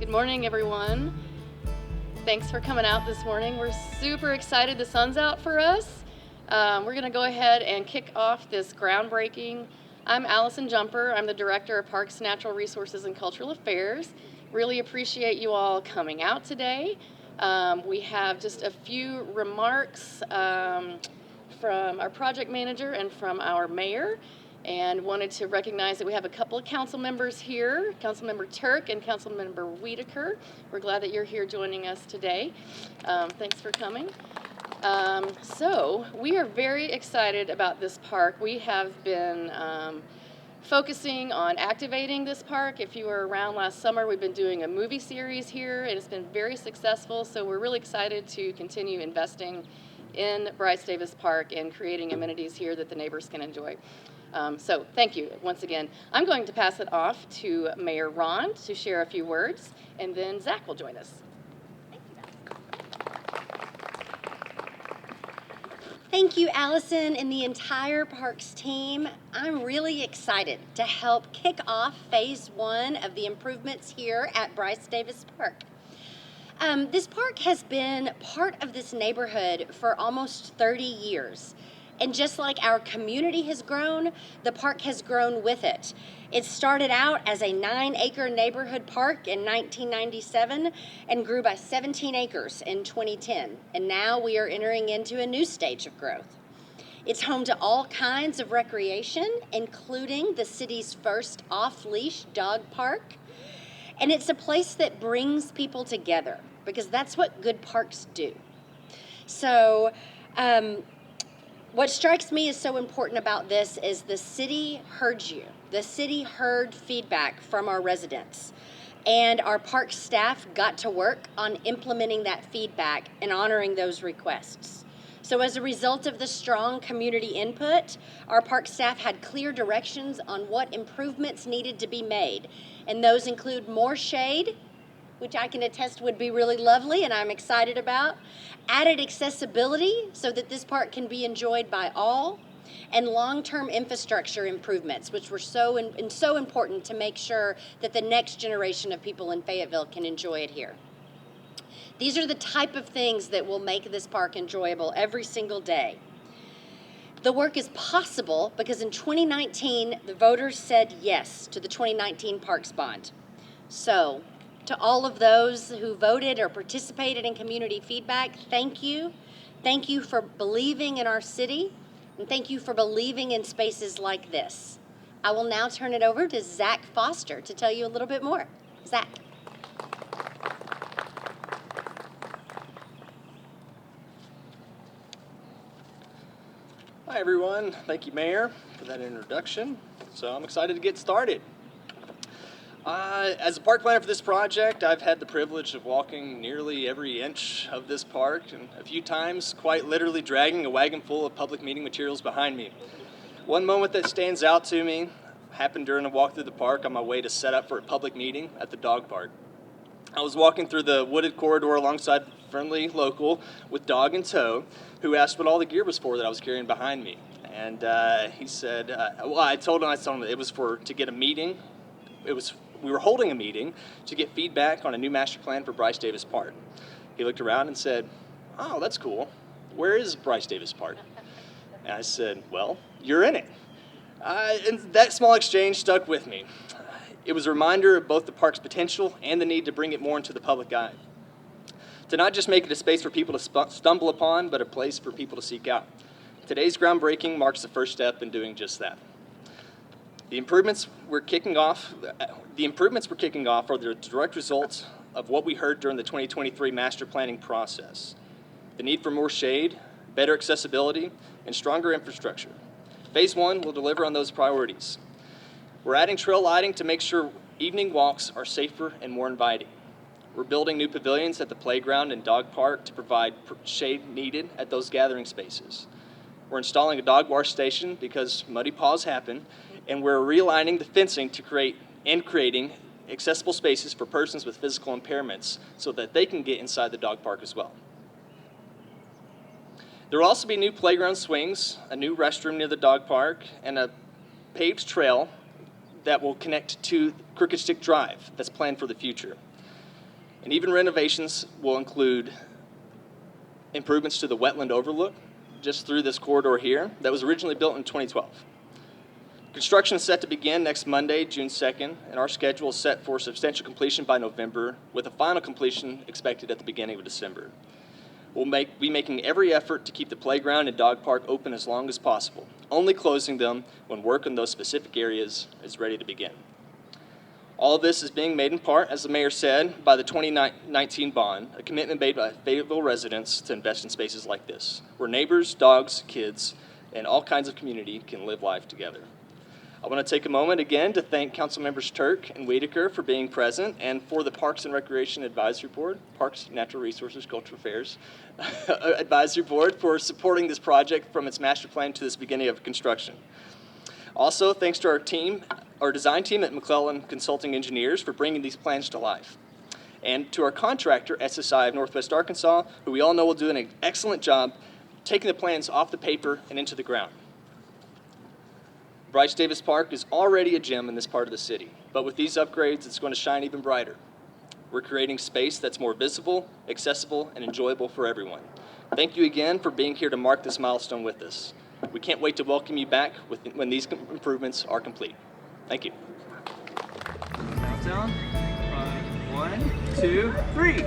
Good morning, everyone. Thanks for coming out this morning. We're super excited the sun's out for us. We're going to go ahead and kick off this groundbreaking. I'm Allison Jumper. I'm the Director of Parks, Natural Resources, and Cultural Affairs. Really appreciate you all coming out today. We have just a few remarks from our project manager and from our mayor, and wanted to recognize that we have a couple of council members here, Councilmember Turk and Councilmember Wiedeker. We're glad that you're here joining us today. Thanks for coming. So we are very excited about this park. We have been focusing on activating this park. If you were around last summer, we've been doing a movie series here, and it's been very successful, so we're really excited to continue investing in Bryce Davis Park and creating amenities here that the neighbors can enjoy. So thank you once again. I'm going to pass it off to Mayor Ron to share a few words, and then Zach will join us. Thank you, Allison, and the entire Parks team. I'm really excited to help kick off Phase 1 of the improvements here at Bryce Davis Park. This park has been part of this neighborhood for almost 30 years. And just like our community has grown, the park has grown with it. It started out as a 9-acre neighborhood park in 1997 and grew by 17 acres in 2010. And now we are entering into a new stage of growth. It's home to all kinds of recreation, including the city's first off-leash dog park. And it's a place that brings people together, because that's what good parks do. So, what strikes me as so important about this is the city heard you. The city heard feedback from our residents, and our park staff got to work on implementing that feedback and honoring those requests. So as a result of the strong community input, our park staff had clear directions on what improvements needed to be made, and those include more shade, which I can attest would be really lovely and I'm excited about, added accessibility so that this park can be enjoyed by all, and long-term infrastructure improvements, which were so important to make sure that the next generation of people in Fayetteville can enjoy it here. These are the type of things that will make this park enjoyable every single day. The work is possible because in 2019, the voters said yes to the 2019 Parks Bond. So, to all of those who voted or participated in community feedback, thank you. Thank you for believing in our city, and thank you for believing in spaces like this. I will now turn it over to Zach Foster to tell you a little bit more. Zach. Hi everyone, thank you Mayor for that introduction. So I'm excited to get started. As a park planner for this project, I've had the privilege of walking nearly every inch of this park, and a few times quite literally dragging a wagon full of public meeting materials behind me. One moment that stands out to me happened during a walk through the park on my way to set up for a public meeting at the dog park. I was walking through the wooded corridor alongside a friendly local with dog in tow, who asked what all the gear was for that I was carrying behind me. And he said, I told him it was to get a meeting. We were holding a meeting to get feedback on a new master plan for Bryce Davis Park. He looked around and said, "Oh, that's cool. Where is Bryce Davis Park?" And I said, "Well, you're in it." And that small exchange stuck with me. It was a reminder of both the park's potential and the need to bring it more into the public eye. To not just make it a space for people to stumble upon, but a place for people to seek out. Today's groundbreaking marks the first step in doing just that. The improvements we're kicking off are the direct result of what we heard during the 2023 master planning process. The need for more shade, better accessibility, and stronger infrastructure. Phase 1 will deliver on those priorities. We're adding trail lighting to make sure evening walks are safer and more inviting. We're building new pavilions at the playground and dog park to provide shade needed at those gathering spaces. We're installing a dog wash station because muddy paws happen, and we're realigning the fencing to creating accessible spaces for persons with physical impairments so that they can get inside the dog park as well. There will also be new playground swings, a new restroom near the dog park, and a paved trail that will connect to Crooked Stick Drive that's planned for the future. And even renovations will include improvements to the wetland overlook just through this corridor here that was originally built in 2012. Construction is set to begin next Monday, June 2nd, and our schedule is set for substantial completion by November, with a final completion expected at the beginning of December. We'll be making every effort to keep the playground and dog park open as long as possible, only closing them when work in those specific areas is ready to begin. All of this is being made in part, as the mayor said, by the 2019 bond, a commitment made by Fayetteville residents to invest in spaces like this, where neighbors, dogs, kids, and all kinds of community can live life together. I want to take a moment again to thank Council Members Turk and Wiedeker for being present, and for the Parks and Recreation Advisory Board, Parks, Natural Resources, Cultural Affairs Advisory Board for supporting this project from its master plan to this beginning of construction. Also, thanks to our design team at McClellan Consulting Engineers for bringing these plans to life. And to our contractor, SSI of Northwest Arkansas, who we all know will do an excellent job taking the plans off the paper and into the ground. Bryce Davis Park is already a gem in this part of the city, but with these upgrades, it's going to shine even brighter. We're creating space that's more visible, accessible, and enjoyable for everyone. Thank you again for being here to mark this milestone with us. We can't wait to welcome you back when these improvements are complete. Thank you. Countdown. 1, 2, 3.